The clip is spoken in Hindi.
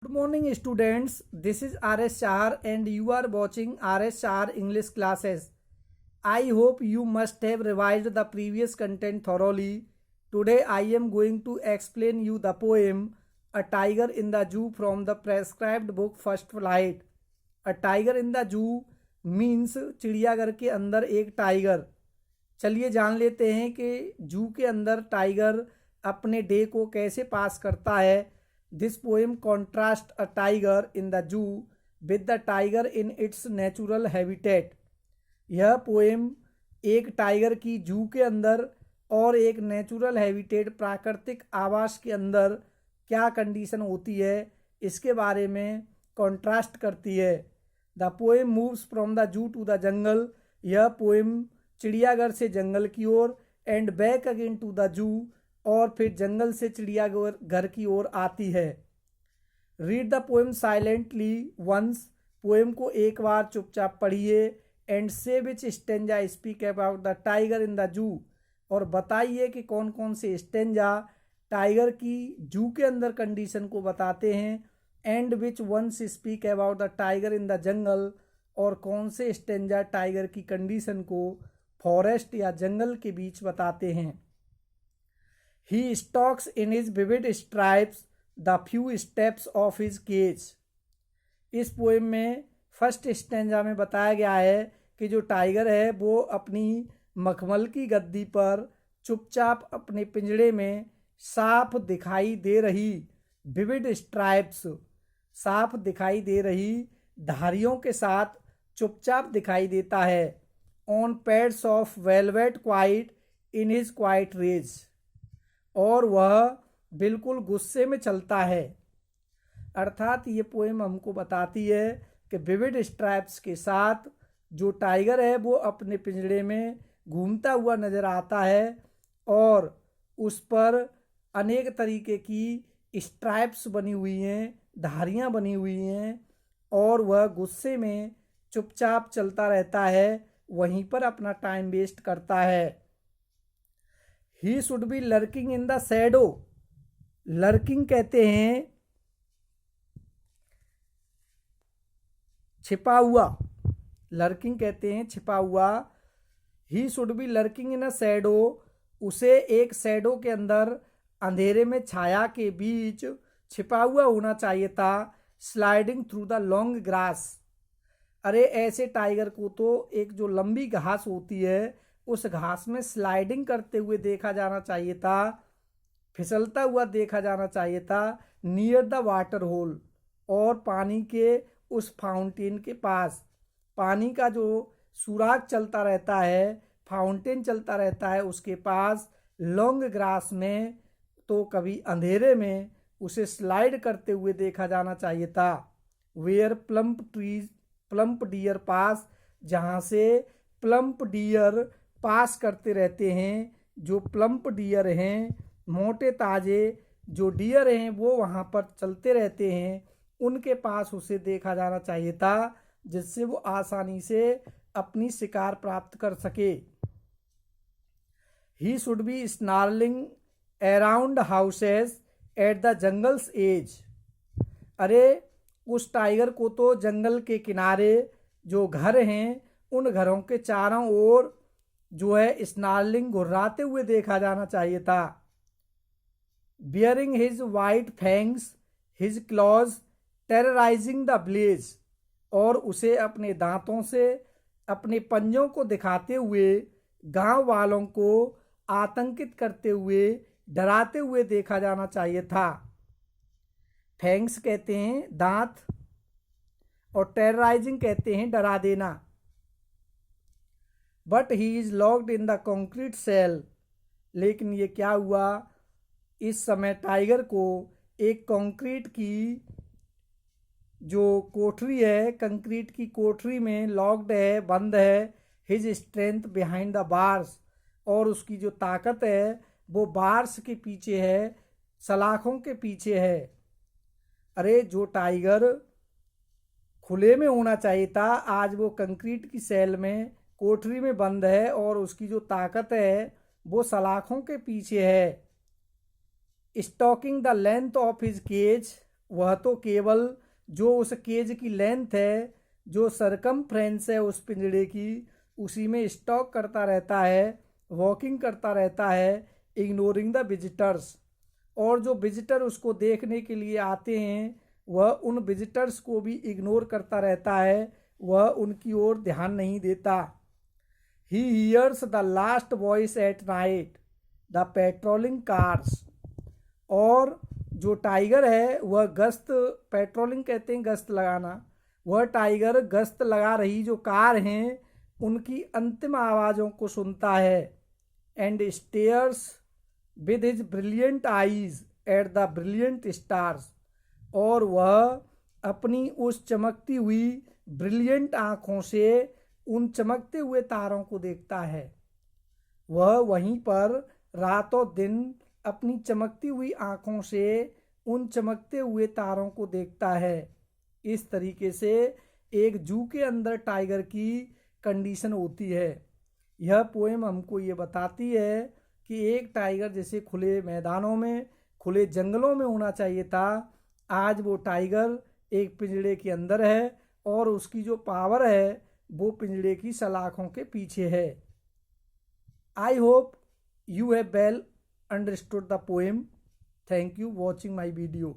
Good morning, students. This is RS Shah and you are watching RS Shah English classes. I hope you must have revised the previous content thoroughly. Today I am going to explain you the poem A Tiger in the Zoo from the prescribed book First Flight. A tiger in the zoo means चिड़ियाघर के अंदर एक टाइगर। चलिए जान लेते हैं कि जू के अंदर टाइगर अपने डे को कैसे पास करता है। This poem contrast a tiger in the जू with the tiger in its natural habitat. यह पोएम एक टाइगर की जू के अंदर और एक नेचुरल हैबिटेट प्राकृतिक आवास के अंदर क्या कंडीशन होती है इसके बारे में कॉन्ट्रास्ट करती है। The poem moves from the zoo to the jungle. यह पोएम चिड़ियाघर से जंगल की ओर and back again to the zoo और फिर जंगल से चिड़ियाघर की ओर आती है। Read the poem silently once. Poem को एक बार चुपचाप पढ़िए एंड से which stanza speak about the tiger in the zoo. और बताइए कि कौन कौन से स्टेंजा टाइगर की जू के अंदर कंडीशन को बताते हैं। And which ones speak about the tiger in the jungle. और कौन से स्टेंजा टाइगर की कंडीशन को फॉरेस्ट या जंगल के बीच बताते हैं। He stalks in his vivid stripes the few steps of his cage। इस पोएम में फर्स्ट स्टेंजा में बताया गया है कि जो टाइगर है वो अपनी मखमल की गद्दी पर चुपचाप अपने पिंजड़े में साफ दिखाई दे रही विविड स्ट्राइप्स, साफ दिखाई दे रही धारियों के साथ चुपचाप दिखाई देता है। On pads of velvet quiet in his quiet rage. और वह बिल्कुल गुस्से में चलता है। अर्थात ये पोएम हमको बताती है कि विविड स्ट्राइप्स के साथ जो टाइगर है वो अपने पिंजड़े में घूमता हुआ नजर आता है और उस पर अनेक तरीके की स्ट्राइप्स बनी हुई हैं, धारियां बनी हुई हैं और वह गुस्से में चुपचाप चलता रहता है, वहीं पर अपना टाइम वेस्ट करता है। ही should B lurking in the shadow. Lurking कहते हैं छिपा हुआ, लर्किंग कहते हैं छिपा हुआ। ही should B lurking in a shadow. उसे एक शैडो के अंदर अंधेरे में छाया के बीच छिपा हुआ होना चाहिए था। Sliding through the long grass. अरे ऐसे टाइगर को तो एक जो लंबी घास होती है उस घास में स्लाइडिंग करते हुए देखा जाना चाहिए था, फिसलता हुआ देखा जाना चाहिए था। Near the water hole. और पानी के उस फाउंटेन के पास, पानी का जो सुराग चलता रहता है, फाउंटेन चलता रहता है उसके पास लॉन्ग ग्रास में, तो कभी अंधेरे में उसे स्लाइड करते हुए देखा जाना चाहिए था। वेयर प्लम्प डियर पास। जहाँ से प्लम्प डियर पास करते रहते हैं। जो प्लम्प डियर हैं, मोटे ताजे जो डियर हैं वो वहाँ पर चलते रहते हैं, उनके पास उसे देखा जाना चाहिए था जिससे वो आसानी से अपनी शिकार प्राप्त कर सके। He should be snarling around houses at the jungle's edge. अरे उस टाइगर को तो जंगल के किनारे जो घर हैं उन घरों के चारों ओर जो है स्नार्लिंग घुर्राते हुए देखा जाना चाहिए था। Bearing his white fangs his claws terrorising the blaze. और उसे अपने दांतों से अपने पंजों को दिखाते हुए गांव वालों को आतंकित करते हुए डराते हुए देखा जाना चाहिए था। फैंग्स कहते हैं दांत और टेरराइजिंग कहते हैं डरा देना। But he is locked in the concrete cell. लेकिन ये क्या हुआ, इस समय टाइगर को एक कंक्रीट की जो कोठरी है, कंक्रीट की कोठरी में लॉक्ड है, बंद है। His strength behind the bars. और उसकी जो ताकत है वो बार्स के पीछे है, सलाखों के पीछे है। अरे जो टाइगर खुले में होना चाहिए था, आज वो कंक्रीट की सेल में कोठरी में बंद है और उसकी जो ताकत है वो सलाखों के पीछे है। Stalking the length of his cage वह तो केवल जो उस केज की लेंथ है, जो सरकमफ्रेंस है उस पिंजड़े की, उसी में स्टॉक करता रहता है, वॉकिंग करता रहता है, इग्नोरिंग द विजिटर्स। और जो विजिटर उसको देखने के लिए आते हैं वह उन विजिटर्स को भी इग्नोर करता रहता है, वह उनकी ओर ध्यान नहीं देता। He hears the last voice at night the patrolling cars. और जो टाइगर है वह गश्त, पेट्रोलिंग कहते हैं गश्त लगाना, वह टाइगर गश्त लगा रही जो कार हैं उनकी अंतिम आवाज़ों को सुनता है। And stairs with his brilliant eyes at the brilliant stars. और वह अपनी उस चमकती हुई ब्रिलियंट आँखों से उन चमकते हुए तारों को देखता है। वह वहीं पर रातों दिन अपनी चमकती हुई आँखों से उन चमकते हुए तारों को देखता है। इस तरीके से एक जू के अंदर टाइगर की कंडीशन होती है। यह पोएम हमको ये बताती है कि एक टाइगर जैसे खुले मैदानों में, खुले जंगलों में होना चाहिए था, आज वो टाइगर एक पिंजड़े के अंदर है और उसकी जो पावर है वो पिंजड़े की सलाखों के पीछे है। I hope you have well understood the poem. Thank you watching my video.